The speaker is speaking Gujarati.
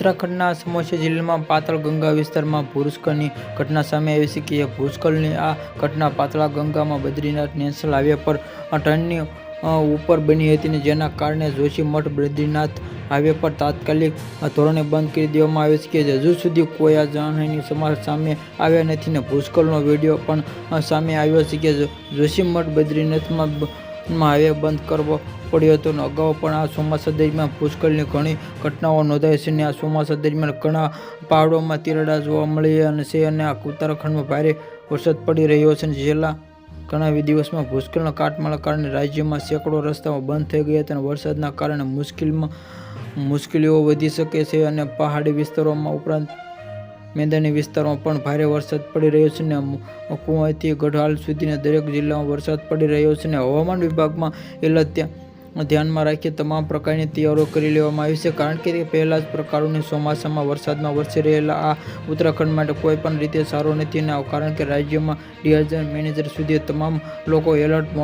ઉત્તરાખંડના સમોસા જિલ્લામાં પાતાળ ગંગા વિસ્તારમાં ભૂસ્ખલનની ઘટના સામે આવી છે કે ભૂસ્ખલનની આ ઘટના પાતાળ ગંગામાં બદ્રીનાથ નેશનલ હાઈવે પર ટનની ઉપર બની હતી, જેના કારણે જોશીમઠ બદ્રીનાથ હાઈવે પર તાત્કાલિક ધોરણે બંધ કરી દેવામાં આવ્યો છે કે હજુ સુધી કોઈ આ જાનહાનિના સમાચાર સામે આવ્યા નથી ને ભૂસ્ખલનનો વિડીયો પણ સામે આવ્યો છે કે જોશીમઠ બદ્રીનાથમાં હાઈવે બંધ કરવો પડ્યો હતો. અગાઉ પણ આ ચોમાસા દરમિયાન ભૂસ્ખલનની ઘણી ઘટનાઓ નોંધાઈ છે અને આ ચોમાસા દરમિયાન ઘણા પહાડોમાં તિરાડો જોવા મળ્યા છે અને આ ઉત્તરાખંડમાં ભારે વરસાદ પડી રહ્યો છે. છેલ્લા ઘણા દિવસમાં ભૂસ્ખલનના કાટમાળના કારણે રાજ્યમાં સેંકડો રસ્તાઓ બંધ થઈ ગયા હતા અને વરસાદના કારણે મુશ્કેલીઓ વધી શકે છે અને પહાડી વિસ્તારોમાં ઉપરાંત મેદાની વિસ્તારોમાં પણ ભારે વરસાદ પડી રહ્યો છે અને કુંવાથી ગઢવાલ સુધીના દરેક જિલ્લામાં વરસાદ પડી રહ્યો છે અને હવામાન વિભાગમાં એલર્ટ ધ્યાનમાં રાખી તમામ પ્રકારની તૈયારીઓ કરી લેવામાં આવી છે, કારણ કે તે પહેલા જ પ્રકારોની ચોમાસામાં વરસાદમાં વરસી રહેલા આ ઉત્તરાખંડ માટે કોઈ પણ રીતે સારો નથી અને કારણ કે રાજ્યમાં ડિઝાસ્ટર મેનેજર સુધી તમામ લોકો એલર્ટ મોડ